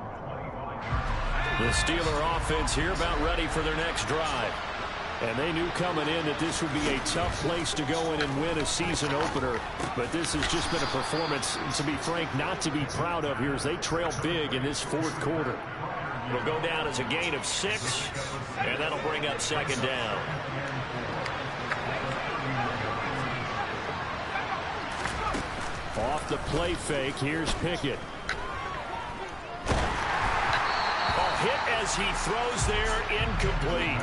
The Steeler offense here about ready for their next drive. And they knew coming in that this would be a tough place to go in and win a season opener. But this has just been a performance, to be frank, not to be proud of here as they trail big in this fourth quarter. It'll go down as a gain of 6, and that'll bring up second down. Off the play fake, here's Pickett. Hit as he throws there, incomplete.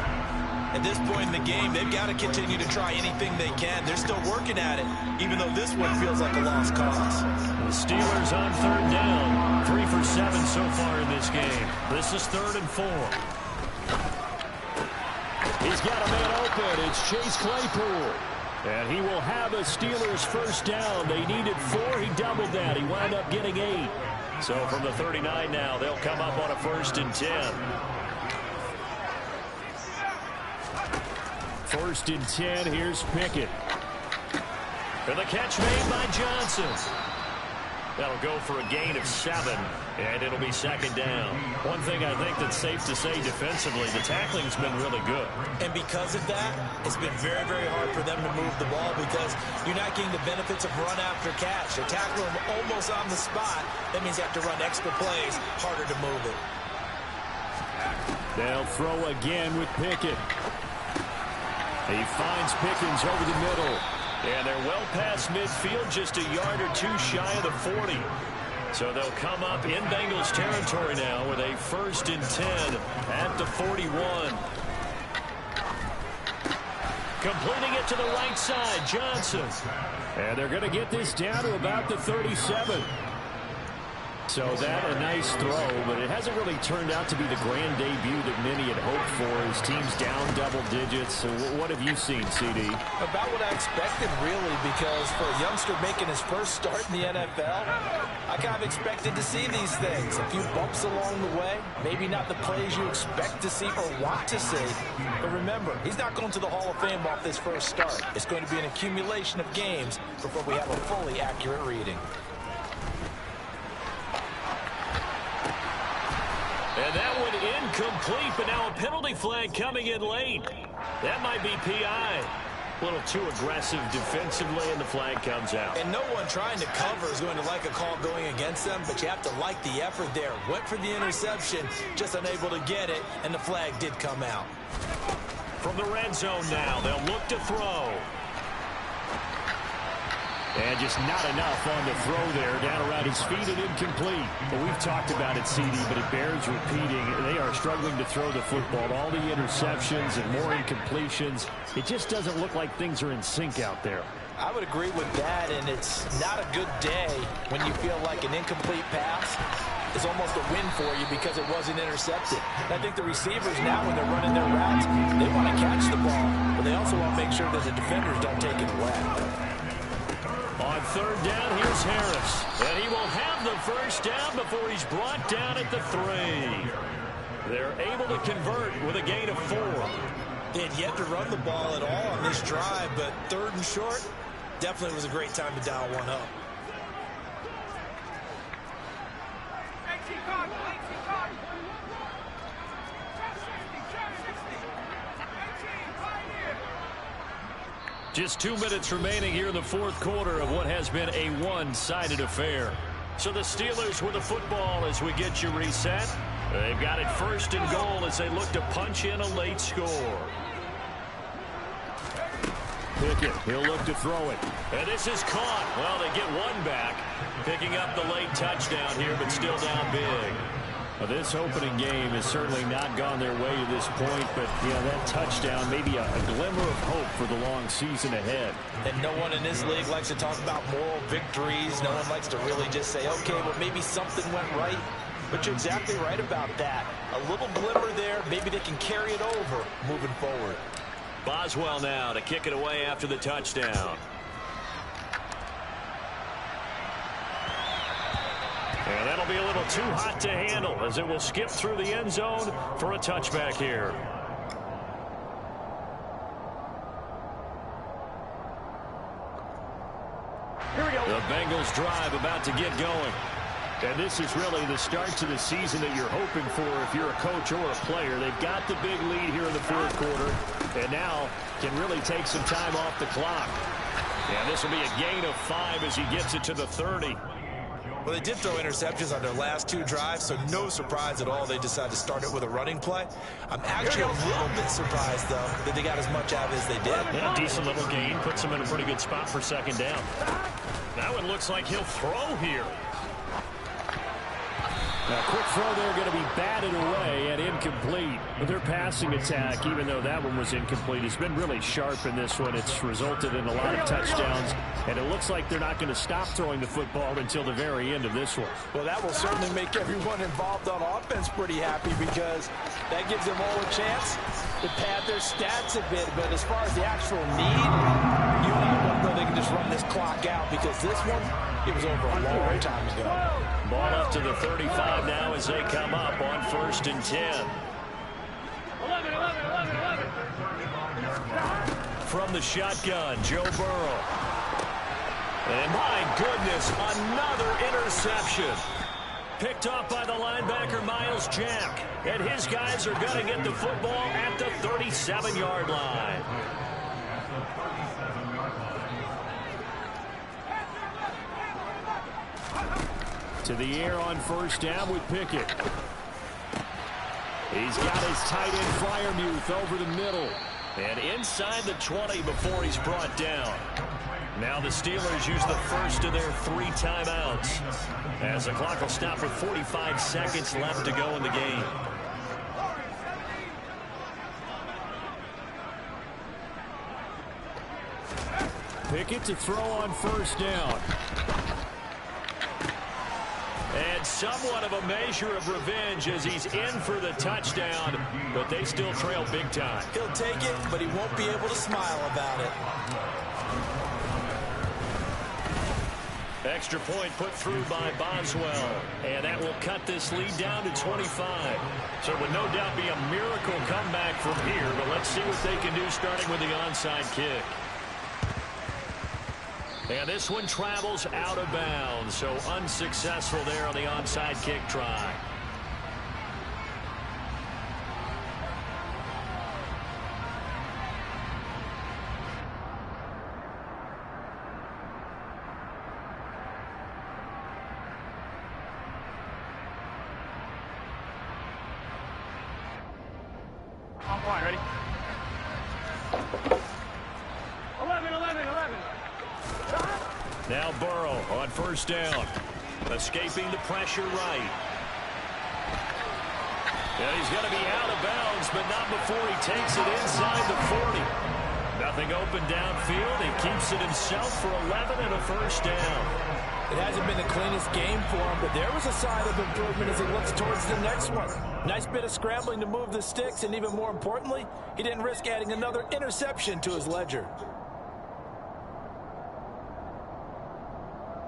At this point in the game, they've got to continue to try anything they can. They're still working at it, even though this one feels like a lost cause. The Steelers on third down. 3 for 7 so far in this game. This is 3rd and 4. He's got a man open. It's Chase Claypool. And he will have a Steelers first down. They needed 4. He doubled that. He wound up getting 8. So from the 39 now, they'll come up on a 1st and 10. 1st and 10, here's Pickett. And the catch made by Johnson. That'll go for a gain of 7, and it'll be second down. One thing I think that's safe to say defensively, the tackling's been really good. And because of that, it's been very, very hard for them to move the ball because you're not getting the benefits of run after catch. They're tackling them almost on the spot. That means you have to run extra plays, harder to move it. They'll throw again with Pickett. He finds Pickens over the middle. And they're well past midfield, just a yard or 2 shy of the 40. So they'll come up in Bengals territory now with a 1st and 10 at the 41. Completing it to the right side, Johnson. And they're going to get this down to about the 37. So that a nice throw, but it hasn't really turned out to be the grand debut that many had hoped for. His team's down double digits. So what have you seen, CD? About what I expected, really, because for a youngster making his first start in the NFL, I kind of expected to see these things. A few bumps along the way, maybe not the plays you expect to see or want to see. But remember, he's not going to the Hall of Fame off this first start. It's going to be an accumulation of games before we have a fully accurate reading. And that one incomplete, but now a penalty flag coming in late. That might be PI. A little too aggressive defensively, and the flag comes out. And no one trying to cover is going to like a call going against them, but you have to like the effort there. Went for the interception, just unable to get it, and the flag did come out. From the red zone now, they'll look to throw. And just not enough on the throw there. Down around his feet and incomplete. Well, we've talked about it, CD, but it bears repeating. They are struggling to throw the football. All the interceptions and more incompletions. It just doesn't look like things are in sync out there. I would agree with that, and it's not a good day when you feel like an incomplete pass is almost a win for you because it wasn't intercepted. And I think the receivers now, when they're running their routes, they want to catch the ball, but they also want to make sure that the defenders don't take it away. On third down, here's Harris. And he will have the first down before he's brought down at the 3. They're able to convert with a gain of 4. They had yet to run the ball at all on this drive, but third and short, definitely was a great time to dial one up. Just 2 minutes remaining here in the fourth quarter of what has been a one-sided affair. So the Steelers with the football as we get you reset. They've got it first and goal as they look to punch in a late score. Pickett, he'll look to throw it. And this is caught. Well, they get one back. Picking up the late touchdown here, but still down big. Well, this opening game has certainly not gone their way to this point, but, you know, that touchdown, maybe a glimmer of hope for the long season ahead. And no one in this league likes to talk about moral victories. No one likes to really just say, okay, well, maybe something went right. But you're exactly right about that. A little glimmer there. Maybe they can carry it over moving forward. Boswell now to kick it away after the touchdown. And that'll be a little too hot to handle as it will skip through the end zone for a touchback here. Here we go. The Bengals drive about to get going. And this is really the start to the season that you're hoping for if you're a coach or a player. They've got the big lead here in the fourth quarter and now can really take some time off the clock. And this will be a gain of 5 as he gets it to the 30. Well, they did throw interceptions on their last 2 drives, so no surprise at all they decided to start it with a running play. I'm actually a little bit surprised, though, that they got as much out of it as they did. Yeah, decent little gain. Puts them in a pretty good spot for second down. Now it looks like he'll throw here. Now, quick throw there going to be batted away and incomplete. But their passing attack, even though that one was incomplete, has been really sharp in this one. It's resulted in a lot of touchdowns, and it looks like they're not going to stop throwing the football until the very end of this one. Well, that will certainly make everyone involved on offense pretty happy because that gives them all a chance to pad their stats a bit. But as far as the actual need, you and I both know they can just run this clock out because this one, it was over a long time ago. Ball up to the 35 now as they come up on 1st and 10. 11. From the shotgun, Joe Burrow. And my goodness, another interception. Picked off by the linebacker, Miles Jack. And his guys are going to get the football at the 37-yard line. To the air on 1st down with Pickett. He's got his tight end Freiermuth over the middle. And inside the 20 before he's brought down. Now the Steelers use the first of their 3 timeouts. As the clock will stop with 45 seconds left to go in the game. Pickett to throw on 1st down. And somewhat of a measure of revenge as he's in for the touchdown, but they still trail big time. He'll take it, but he won't be able to smile about it. Extra point put through by Boswell, and that will cut this lead down to 25. So it would no doubt be a miracle comeback from here, but let's see what they can do starting with the onside kick. And this one travels out of bounds, so unsuccessful there on the onside kick try. All right, ready? 11. Now Burrow on first down. Escaping the pressure right. And he's going to be out of bounds, but not before he takes it inside the 40. Nothing open downfield. He keeps it himself for 11 and a first down. It hasn't been the cleanest game for him, but there was a sign of improvement as he looks towards the next one. Nice bit of scrambling to move the sticks, and even more importantly, he didn't risk adding another interception to his ledger.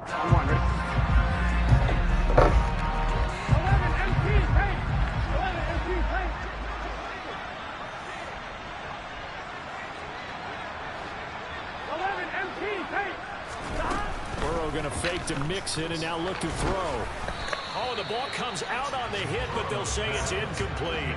Come on, ready? 11 empty paint. 11 empty paint. Burrow going to fake to Mixon and now look to throw. Oh, the ball comes out on the hit, but they'll say it's incomplete.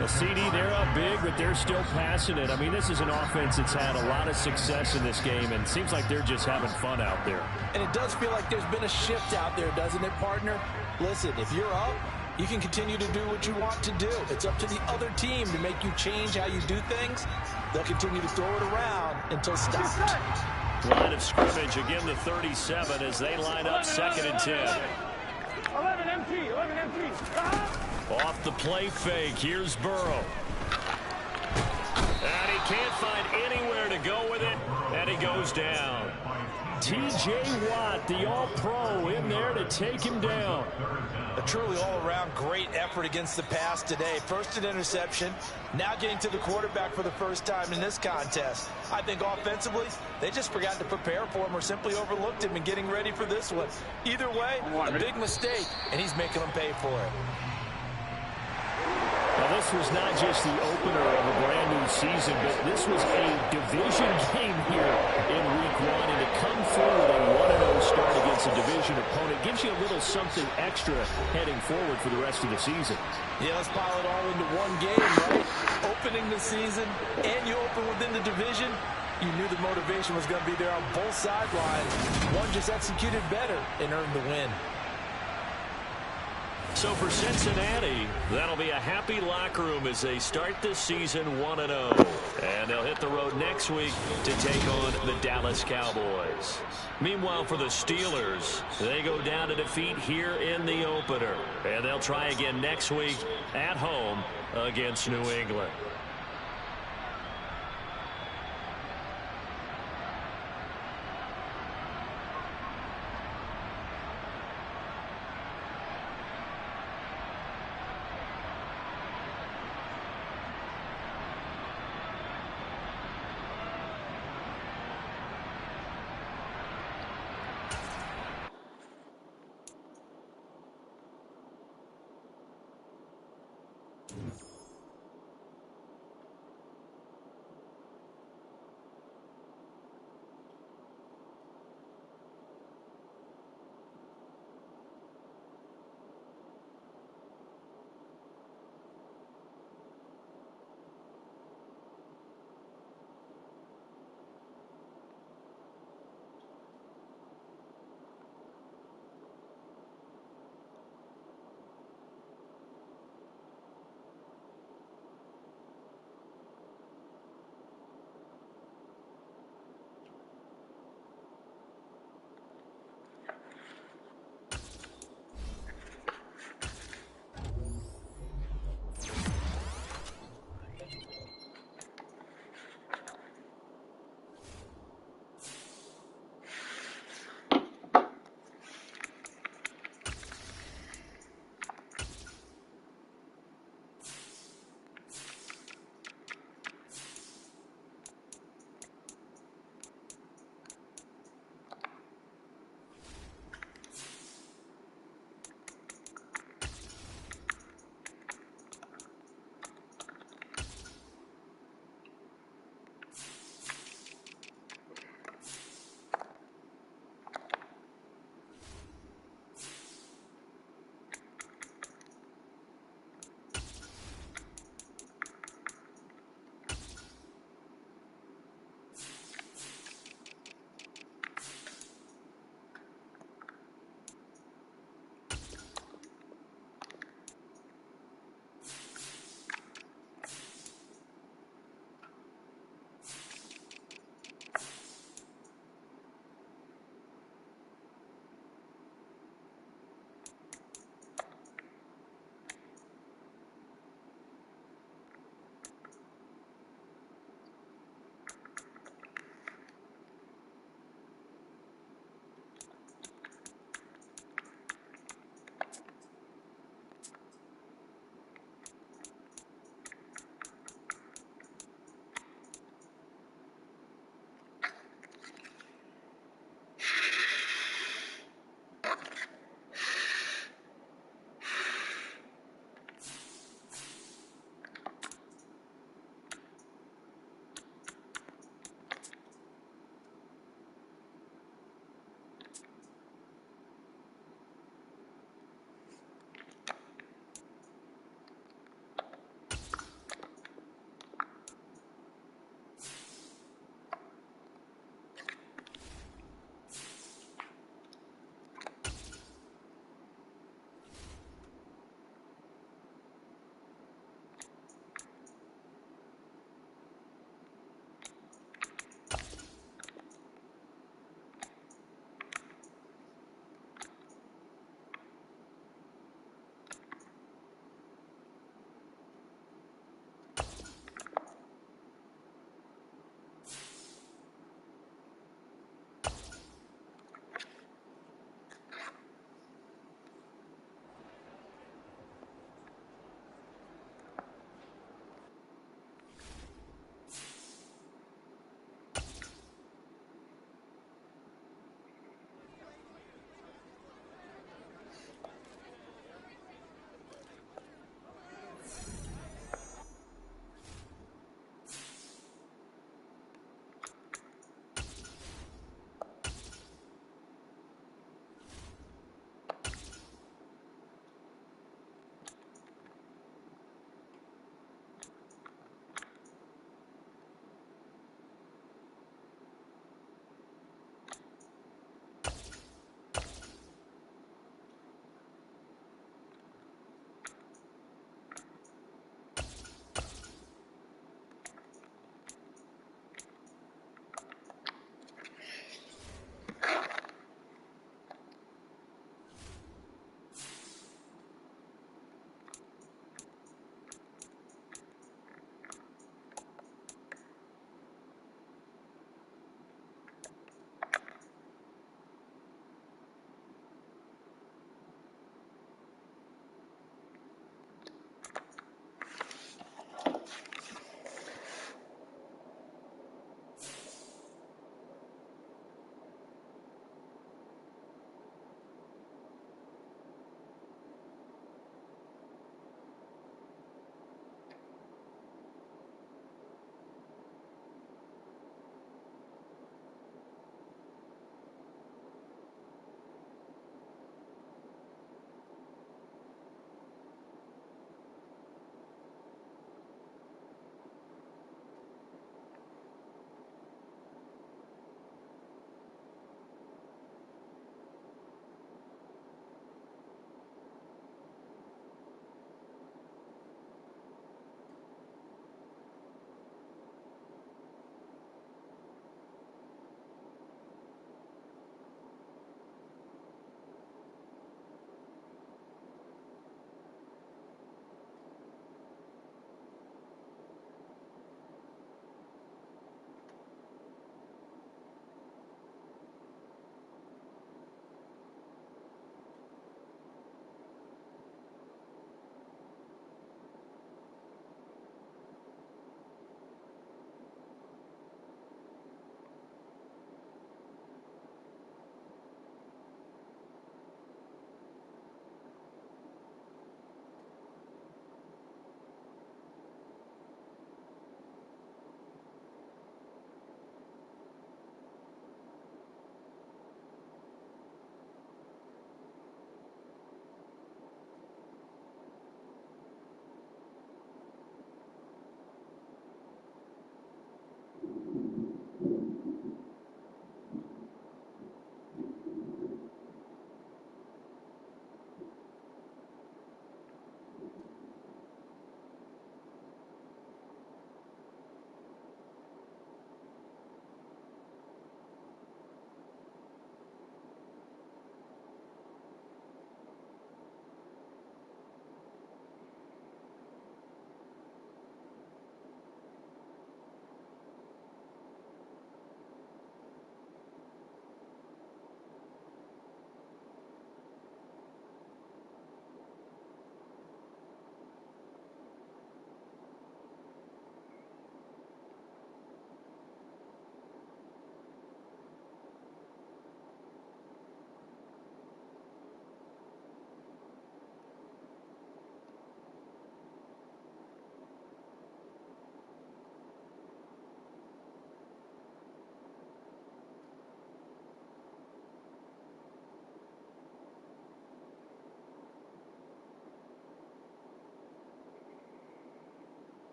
The CD, they're up big, but they're still passing it. I mean, this is an offense that's had a lot of success in this game, and it seems like they're just having fun out there. And it does feel like there's been a shift out there, doesn't it, partner? Listen, if you're up, you can continue to do what you want to do. It's up to the other team to make you change how you do things. They'll continue to throw it around until stopped. Line of scrimmage, again the 37 as they line up 2nd and 10. 11 empty. Off the play fake, here's Burrow. And he can't find anywhere to go with it, and he goes down. T.J. Watt, the All-Pro, in there to take him down. A truly all-around great effort against the pass today. First an interception, now getting to the quarterback for the first time in this contest. I think offensively, they just forgot to prepare for him or simply overlooked him in getting ready for this one. Either way, a big mistake, and he's making them pay for it. Now, this was not just the opener of a brand-new season, but this was a division game here in Week 1, and to come through with a 1-0 start against a division opponent gives you a little something extra heading forward for the rest of the season. Yeah, let's pile it all into one game, right? Opening the season, and you open within the division. You knew the motivation was going to be there on both sidelines. One just executed better and earned the win. So for Cincinnati, that'll be a happy locker room as they start this season 1-0. And they'll hit the road next week to take on the Dallas Cowboys. Meanwhile, for the Steelers, they go down to defeat here in the opener. And they'll try again next week at home against New England.